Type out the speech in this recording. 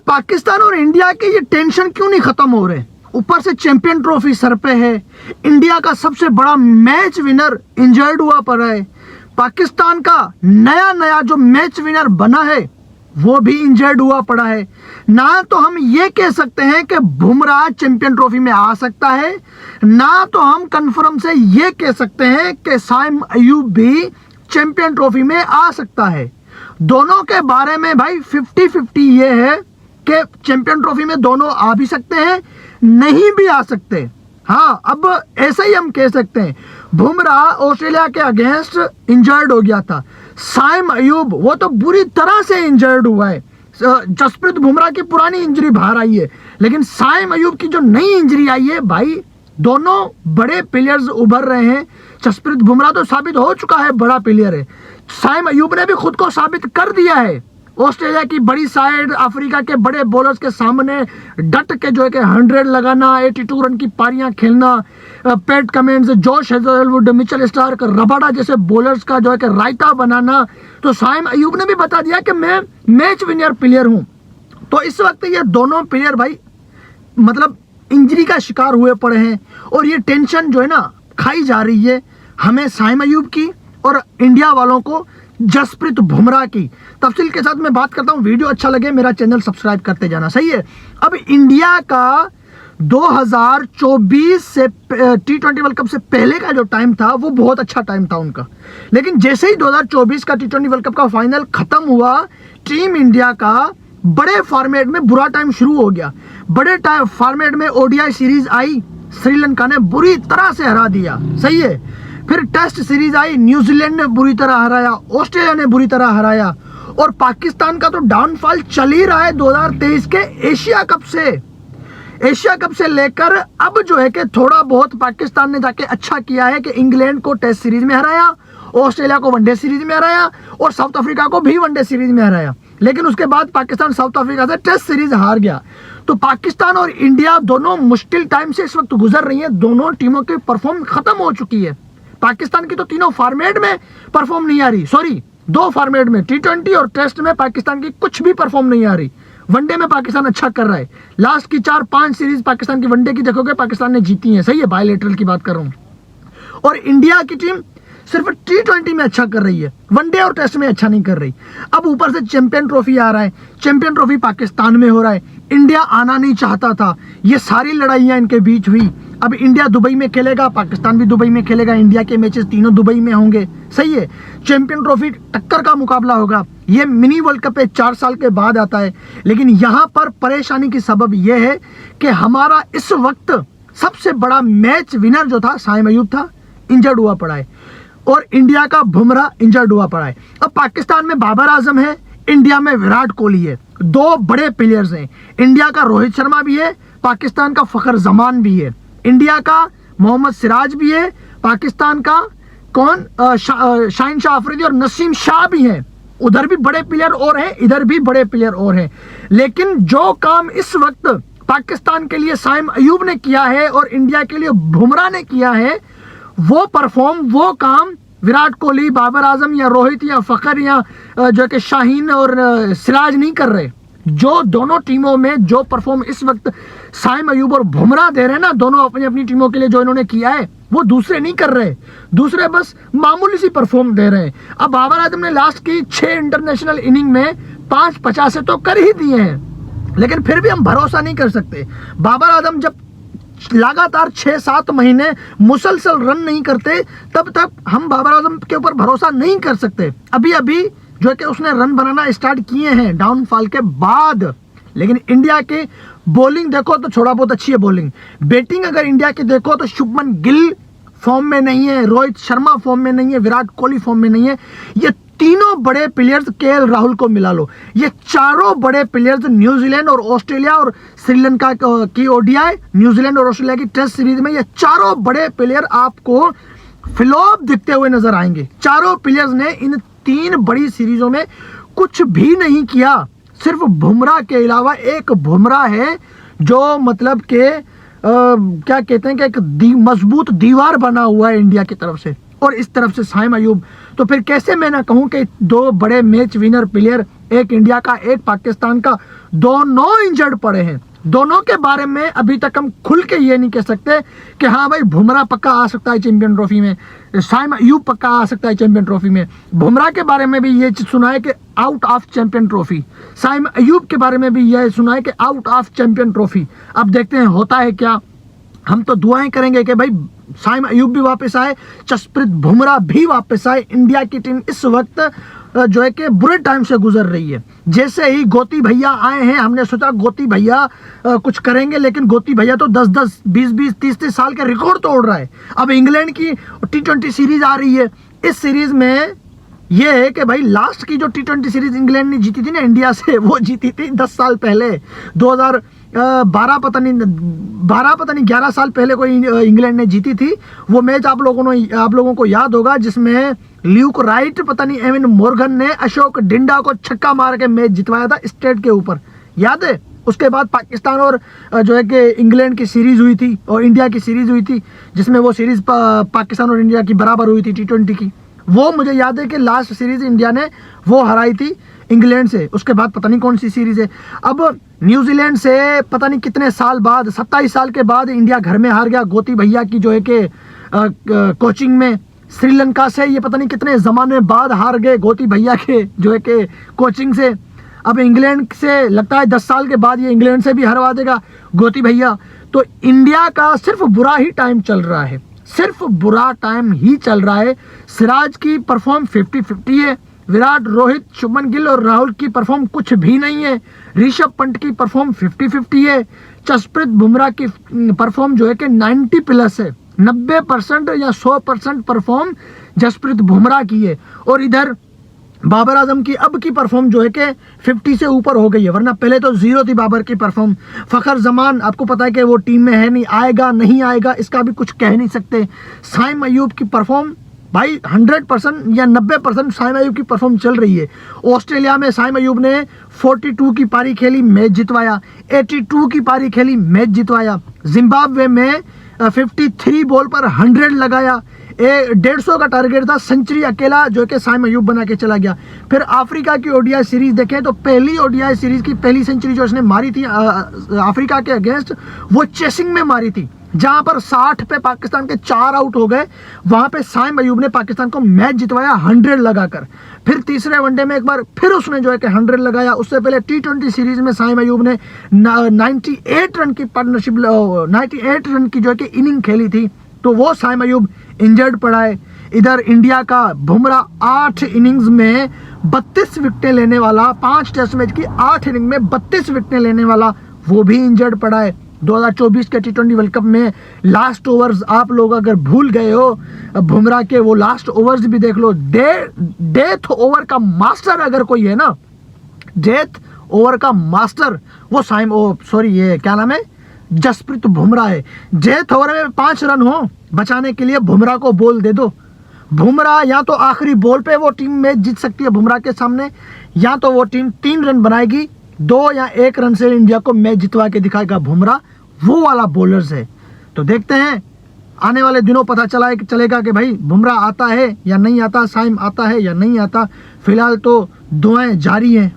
पाकिस्तान और इंडिया के ये टेंशन क्यों नहीं खत्म हो रहे? ऊपर से चैंपियन ट्रॉफी सर पे है, इंडिया का सबसे बड़ा मैच विनर इंजर्ड हुआ पड़ा है, पाकिस्तान का नया नया जो मैच विनर बना है वो भी इंजर्ड हुआ पड़ा है। ना तो हम ये कह सकते हैं कि बुमराह चैंपियन ट्रॉफी में आ सकता है, ना तो हम कन्फर्म से ये कह सकते हैं कि साइम अयूब भी चैंपियन ट्रॉफी में आ सकता है। दोनों के बारे में भाई 50-50 ये है कि चैंपियन ट्रॉफी में दोनों आ भी सकते हैं, नहीं भी आ सकते। हाँ, अब ऐसा ही हम कह सकते हैं बुमराह ऑस्ट्रेलिया के अगेंस्ट इंजर्ड हो गया था, साइम अयूब वो तो बुरी तरह से इंजर्ड हुआ है। जसप्रीत बुमराह की पुरानी इंजरी बाहर आई है, लेकिन साइम अयूब की जो नई इंजरी आई है भाई, दोनों बड़े प्लेयर्स उभर रहे हैं। जसप्रीत बुमराह तो साबित हो चुका है बड़ा प्लेयर है, साइम अयूब ने भी खुद को साबित कर दिया है। ऑस्ट्रेलिया की बड़ी साइड, अफ्रीका के बड़े बॉलर्स के सामने डट के जो है कि 100 लगाना, 82 रन की पारियां खेलना, PAT Cummins, Josh Hazlewood, Mitchell Starc, Rabada जैसे बॉलर्स का जो है कि रायता बनाना। तो साइम अयूब ने भी बता दिया कि मैं मैच विनर प्लेयर हूं। तो इस वक्त ये दोनों प्लेयर भाई मतलब इंजरी का शिकार हुए पड़े हैं, और ये टेंशन जो है ना खाई जा रही है हमें साइम अयूब की और इंडिया वालों को जसप्रीत बुमराह की। तफसील के साथ मैं बात करता हूं। वीडियो अच्छा लगे मेरा चैनल सब्सक्राइब करते जाना, सही है। अब इंडिया का 2024 से T20 वर्ल्ड कप से पहले का जो टाइम था वो बहुत अच्छा टाइम था उनका, लेकिन जैसे ही 2024 का T20 वर्ल्ड कप का फाइनल खत्म हुआ, टीम इंडिया का बड़े फॉर्मेट में बुरा टाइम शुरू हो गया। बड़े फॉर्मेट में ओडीआई सीरीज आई, श्रीलंका ने बुरी तरह से हरा दिया, सही है। फिर टेस्ट सीरीज आई, न्यूजीलैंड ने बुरी तरह हराया, ऑस्ट्रेलिया ने बुरी तरह हराया, और पाकिस्तान का तो डाउनफॉल चल ही रहा है 2023 के एशिया कप से। एशिया कप से लेकर अब जो है कि थोड़ा बहुत पाकिस्तान ने जाके अच्छा किया है कि इंग्लैंड को टेस्ट सीरीज में हराया, ऑस्ट्रेलिया को वनडे सीरीज में हराया, और साउथ अफ्रीका को भी वनडे सीरीज में हराया। लेकिन उसके बाद पाकिस्तान साउथ अफ्रीका से टेस्ट सीरीज हार गया। तो पाकिस्तान और इंडिया दोनों मुश्किल टाइम से इस वक्त गुजर रही है। दोनों टीमों की परफॉर्म खत्म हो चुकी है। पाकिस्तान की तो तीनों फॉर्मेट में परफॉर्म नहीं आ रही, सॉरी 2 फॉर्मेट में, T20 और टेस्ट में पाकिस्तान की कुछ भी परफॉर्म नहीं आ रही। वनडे में पाकिस्तान अच्छा कर रहा है, लास्ट की 4-5 सीरीज पाकिस्तान की वनडे की देखोगे पाकिस्तान ने जीती है, सही है, बायलैटरल की बात कर रहा हूं। और इंडिया की टीम सिर्फ T20 में अच्छा कर रही है, वनडे और टेस्ट में अच्छा नहीं कर रही। अब ऊपर से चैंपियन ट्रॉफी आ रहा है, चैंपियन ट्रॉफी पाकिस्तान में हो रहा है, इंडिया आना नहीं चाहता था, ये सारी लड़ाइयां इनके बीच हुई। अब इंडिया दुबई में खेलेगा, पाकिस्तान भी दुबई में खेलेगा, इंडिया के मैचेस तीनों दुबई में होंगे, सही है। चैंपियन ट्रॉफी टक्कर का मुकाबला होगा। ये मिनी वर्ल्ड कप 4 साल के बाद आता है, लेकिन यहाँ पर परेशानी की सबब यह है कि हमारा इस वक्त सबसे बड़ा मैच विनर जो था साइम अयूब था, इंजर्ड हुआ पड़ा है, और इंडिया का बुमराह इंजर्ड हुआ पड़ा है। अब पाकिस्तान में बाबर आजम है, इंडिया में विराट कोहली है, 2 बड़े प्लेयर्स हैं। इंडिया का रोहित शर्मा भी है, पाकिस्तान का फखर जमान भी है। इंडिया का मोहम्मद सिराज भी है, पाकिस्तान का कौन शाहिन शाह अफरीदी और नसीम शाह भी हैं। उधर भी बड़े प्लेयर और हैं, इधर भी बड़े प्लेयर और हैं। लेकिन जो काम इस वक्त पाकिस्तान के लिए साइम अयूब ने किया है और इंडिया के लिए बुमराह ने किया है, वो परफॉर्म, वो काम विराट कोहली, बाबर आजम या रोहित या फखर या जो कि शाहीन और सिराज नहीं कर रहे। जो दोनों टीमों में जो परफॉर्म इस वक्त साइम अयूब और बुमराह दे रहे हैं ना, दोनों अपनी अपनी टीमों के लिए जो इन्होंने किया है वो दूसरे नहीं कर रहे, दूसरे बस मामूली सी परफॉर्म दे रहे हैं। अब बाबर आजम ने लास्ट की 6 इंटरनेशनल इनिंग में 5-50 तो कर ही दिए हैं, लेकिन फिर भी हम भरोसा नहीं कर सकते। बाबर आजम जब लगातार 6-7 महीने मुसलसल रन नहीं करते, तब तक हम बाबर आजम के ऊपर भरोसा नहीं कर सकते। अभी अभी जो कि उसने रन बनाना स्टार्ट किए हैं डाउनफॉल के बाद। लेकिन इंडिया की बॉलिंग देखो तो थोड़ा बहुत अच्छी है बॉलिंग, बैटिंग अगर इंडिया की देखो तो शुभमन गिल फॉर्म में नहीं है, रोहित शर्मा फॉर्म में नहीं है, विराट कोहली फॉर्म में नहीं है। ये तीनों बड़े प्लेयर्स, केएल राहुल को मिला लो, ये चारों बड़े प्लेयर्स न्यूजीलैंड और ऑस्ट्रेलिया और श्रीलंका की ओडीआई, न्यूजीलैंड और ऑस्ट्रेलिया की टेस्ट सीरीज में ये चारों बड़े प्लेयर आपको फ्लॉप दिखते हुए नजर आएंगे। चारों प्लेयर्स ने इन 3 बड़ी सीरीजों में कुछ भी नहीं किया। सिर्फ बुमराह के अलावा एक बुमराह है जो मतलब के क्या कहते हैं कि एक मजबूत दीवार बना हुआ है इंडिया की तरफ से, और इस तरफ से साइम अयूब। तो फिर कैसे मैं ना कहूं कि 2 बड़े मैच विनर प्लेयर एक इंडिया का एक पाकिस्तान का, दोनों इंजर्ड पड़े हैं। दोनों के बारे में अभी तक हम खुल के ये नहीं कह सकते कि हाँ भाई बुमराह पक्का आ सकता है चैंपियन ट्रॉफी में, साइम अयूब पक्का आ सकता है चैंपियन ट्रॉफी में। बुमराह के बारे में भी ये चीज सुना है कि out of champion trophy, Saim Ayub के बारे में भी यह सुना है कि आउट ऑफ चैंपियन ट्रॉफी। अब देखते हैं होता है क्या। हम तो दुआएं करेंगे कि भाई साइम अयूब भी वापस आए, जसप्रीत बुमराह भी वापस आए। इंडिया की टीम इस वक्त जो है कि बुरे टाइम से गुजर रही है। जैसे ही गोती भैया आए हैं, हमने सोचा गोती भैया कुछ करेंगे, लेकिन गोती भैया तो 10-10, 20-20, 30-30 साल के रिकॉर्ड तोड़ रहा है। अब इंग्लैंड की T20 सीरीज आ रही है। इस सीरीज में ये है कि भाई लास्ट की जो T20 सीरीज इंग्लैंड ने जीती थी ना इंडिया से, वो जीती थी 10 साल पहले, 2012 पता नहीं 11 साल पहले कोई इंग्लैंड ने जीती थी। वो मैच आप लोगों को याद होगा, जिसमें ल्यूक राइट पता नहीं एविन मॉर्गन ने अशोक डिंडा को छक्का मार के मैच जितवाया था स्टेट के ऊपर, याद है। उसके बाद पाकिस्तान और जो है कि इंग्लैंड की सीरीज हुई थी और इंडिया की सीरीज हुई थी, जिसमें वो सीरीज पाकिस्तान और इंडिया की बराबर हुई थी T20 की। वो मुझे याद है कि लास्ट सीरीज इंडिया ने वो हराई थी इंग्लैंड से। उसके बाद पता नहीं कौन सी सीरीज है। अब न्यूजीलैंड से पता नहीं कितने साल बाद, 27 साल के बाद इंडिया घर में हार गया गोती भैया की जो है कि कोचिंग में। श्रीलंका से ये पता नहीं कितने ज़माने बाद हार गए गोती भैया के जो है कि कोचिंग से। अब इंग्लैंड से लगता है 10 साल के बाद ये इंग्लैंड से भी हरवा देगा गोती भैया। तो इंडिया का सिर्फ बुरा ही टाइम चल रहा है, सिर्फ बुरा टाइम ही चल रहा है। सिराज की परफॉर्म 50-50 है, विराट, रोहित, शुभमन गिल और राहुल की परफॉर्म कुछ भी नहीं है। ऋषभ पंत की परफॉर्म 50-50 है। जसप्रीत बुमराह की परफॉर्म जो है कि 90+ है, 90% या 100% परफॉर्म जसप्रीत बुमराह की है। और इधर बाबर आजम की अब की परफॉर्म जो है कि 50 से ऊपर हो गई है, वरना पहले तो 0 थी बाबर की परफॉर्म। फखर जमान आपको पता है कि वो टीम में है नहीं, आएगा नहीं आएगा इसका भी कुछ कह नहीं सकते। साइम अयूब की परफॉर्म भाई 100% या 90% साइम अयूब की परफॉर्म चल रही है। ऑस्ट्रेलिया में साइम अयूब ने 42 की पारी खेली, मैच जितवाया। 82 की पारी खेली, मैच जितवाया। जिम्बाब्वे में 53 बॉल पर 100 लगाया। 150 का टारगेट था, सेंचुरी अकेला जो कि साइम अयूब बना के चला गया। फिर अफ्रीका की ओडीआई सीरीज देखें तो पहली ओडीआई सीरीज की पहली सेंचुरी जो उसने मारी थी अफ्रीका के अगेंस्ट, वो चेसिंग में मारी थी, जहां पर 60 पे पाकिस्तान के 4 आउट हो गए। वहां पे साइम अयूब ने पाकिस्तान को मैच जितवाया 100 लगाकर। फिर तीसरे वनडे में एक बार फिर उसने जो है कि 100 लगाया। उससे पहले T20 सीरीज में साइम अयूब ने 98 रन की पार्टनरशिप, 98 रन की जो है कि इनिंग खेली थी। तो वो साइम अयूब इंजर्ड पड़ा है। इधर इंडिया का बुमराह 8 इनिंग्स में 32 विकेटें लेने वाला, 5 टेस्ट मैच की 8 इनिंग में 32 विकेटें लेने वाला, वो भी इंजर्ड पड़ा है। 2024 के T20 वर्ल्ड कप में लास्ट ओवर्स आप लोग अगर भूल गए हो बुमराह के, वो लास्ट ओवर्स भी देख लो। डेथ ओवर का मास्टर अगर कोई है ना, डेथ ओवर का मास्टर, वो ये क्या नाम है, जसप्रीत बुमराह है। डेथ ओवर में 5 रन हो बचाने के लिए बुमराह को बॉल दे दो। बुमराह या तो आखिरी बॉल पे वो टीम मैच जीत सकती है बुमराह के सामने, या तो वो टीम 3 रन बनाएगी, 2 या 1 रन से इंडिया को मैच जितवा के दिखाएगा बुमराह। वो वाला बॉलर्स है। तो देखते हैं आने वाले दिनों पता चलेगा कि भाई बुमराह आता है या नहीं आता, साइम आता है या नहीं आता। फिलहाल तो दुआएं जारी हैं।